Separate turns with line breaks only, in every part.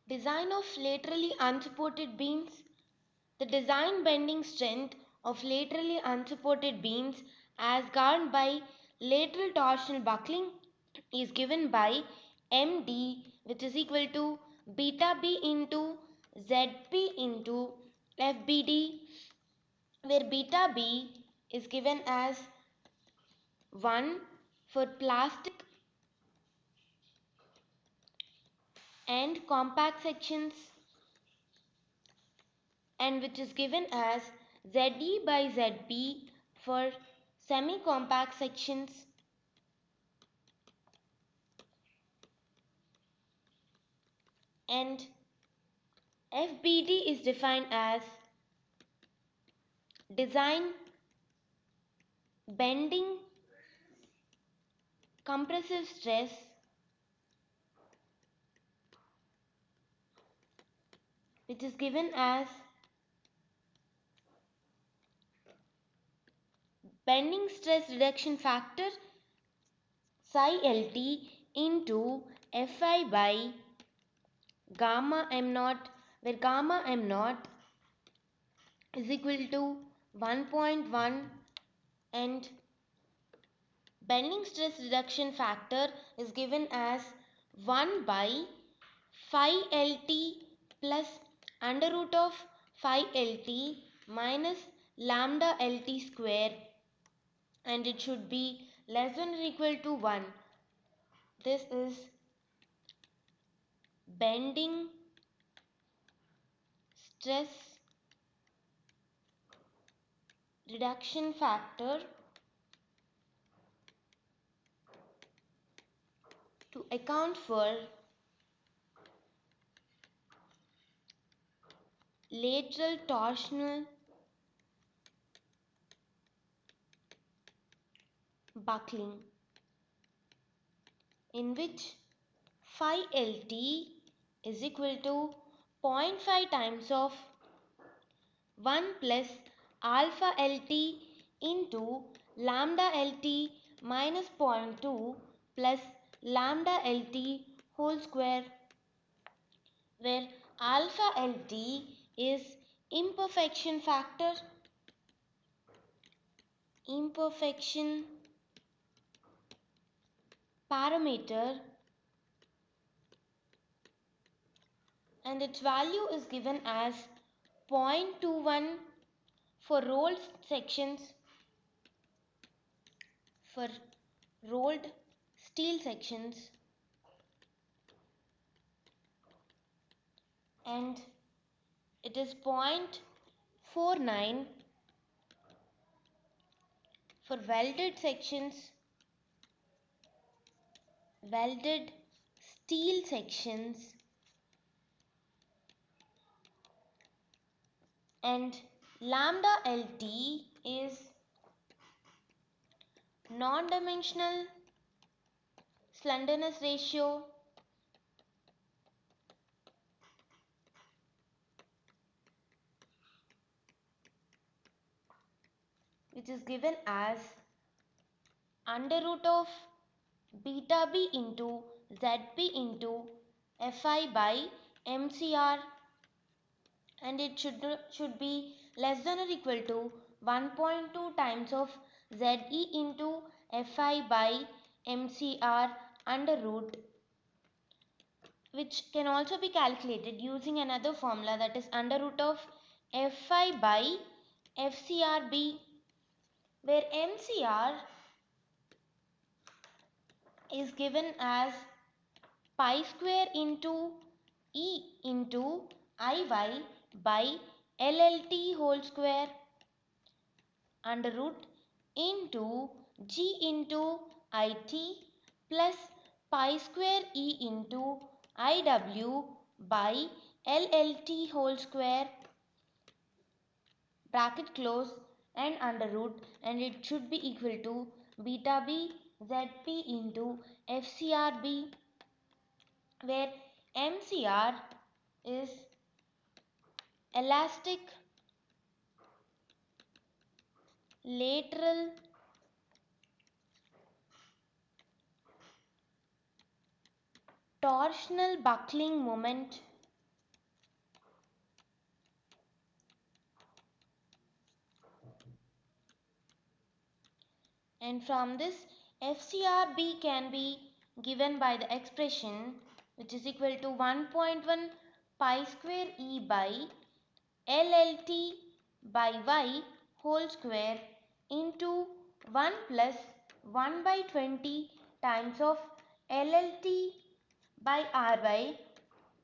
Design of laterally unsupported beams. The design bending strength of laterally unsupported beams as governed by lateral torsional buckling is given by MD, which is equal to beta B into ZP into FBD, where beta B is given as 1 for plastic and compact sections, and which is given as ZE by ZB for semi-compact sections, and FBD is defined as design bending compressive stress which is given as bending stress reduction factor psi LT into Fi by gamma m naught, where gamma m naught is equal to 1.1 and bending stress reduction factor is given as 1 by phi LT plus under root of phi LT minus lambda LT square, and it should be less than or equal to 1. This is bending stress reduction factor to account for lateral torsional buckling, in which phi LT is equal to 0.5 times of 1 plus alpha LT into lambda LT minus 0.2 plus lambda LT whole square, where alpha LT is imperfection factor, imperfection parameter, and its value is given as 0.21 for rolled sections, for rolled steel sections, and it is 0.49 for welded sections, welded steel sections, and lambda LT is non-dimensional slenderness ratio, which is given as under root of beta B into ZP into Fi by MCR, and it should be less than or equal to 1.2 times of ZE into Fi by MCR under root, which can also be calculated using another formula, that is under root of Fi by FCRB, where MCR is given as pi square into E into Iy by LLT whole square under root into G into IT plus pi square E into IW by LLT whole square bracket close and under root, and it should be equal to beta B ZP into FCRB, where MCR is elastic lateral torsional buckling moment And from this, FCRB can be given by the expression which is equal to 1.1 pi square E by LLT by Y whole square into 1 plus 1 by 20 times of LLT by RY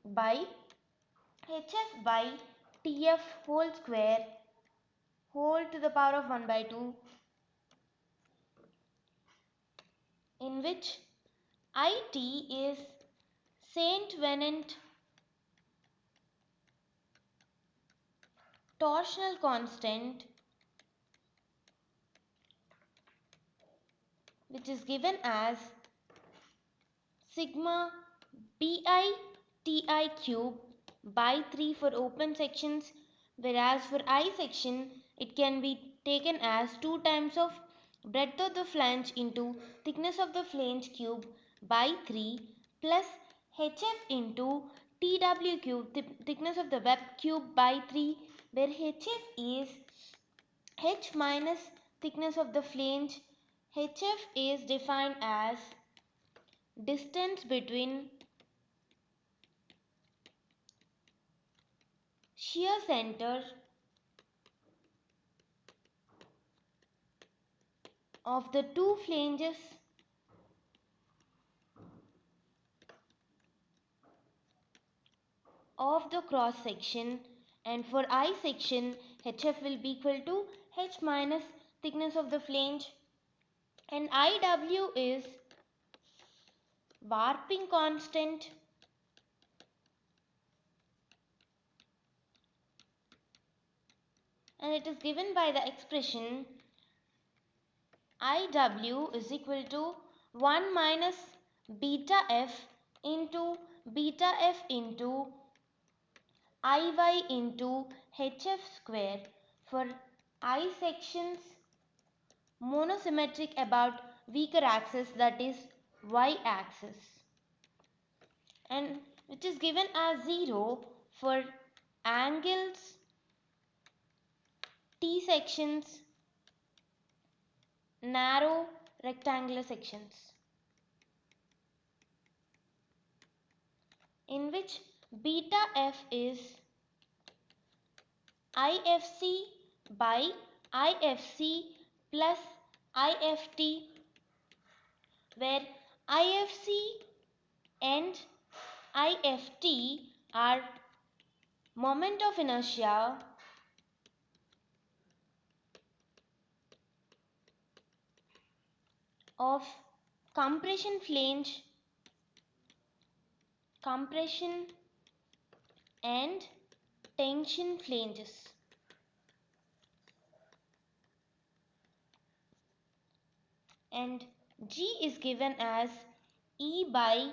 by HF by TF whole square whole to the power of 1 by 2, in which IT is Saint Venant torsional constant, which is given as sigma bi ti cube by 3 for open sections, whereas for I section it can be taken as 2 times of breadth of the flange into thickness of the flange cube by 3 plus hf into tw cube, thickness of the web cube by 3, where hf is h minus thickness of the flange. Hf is defined as distance between shear center of the two flanges of the cross section, and for I section HF will be equal to H minus thickness of the flange, and IW is warping constant, and it is given by the expression IW is equal to 1 minus beta F into beta F into IY into HF square for I sections monosymmetric about weaker axis, that is Y axis, and which is given as 0 for angles T sections, narrow rectangular sections, in which beta F is IFC by IFC plus IFT, where IFC and IFT are moment of inertia of compression flange, compression and tension flanges, and G is given as E by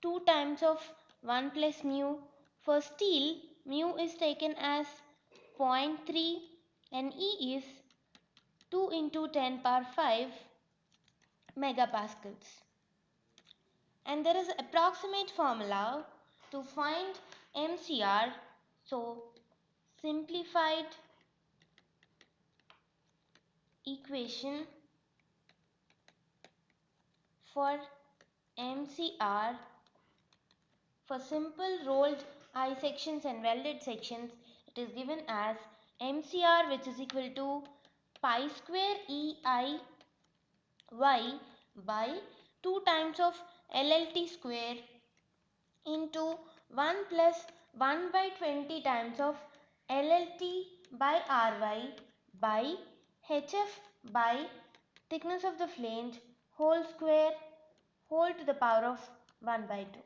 2 times of 1 plus mu. For steel, mu is taken as 0.3 and E is 2 into 10 power 5 megapascals. And there is an approximate formula to find MCR. So, simplified equation for MCR for simple rolled I sections and welded sections, it is given as MCR, which is equal to pi square EI Y by 2 times of LLT square into 1 plus 1 by 20 times of LLT by RY by HF by thickness of the flange whole square whole to the power of 1 by 2.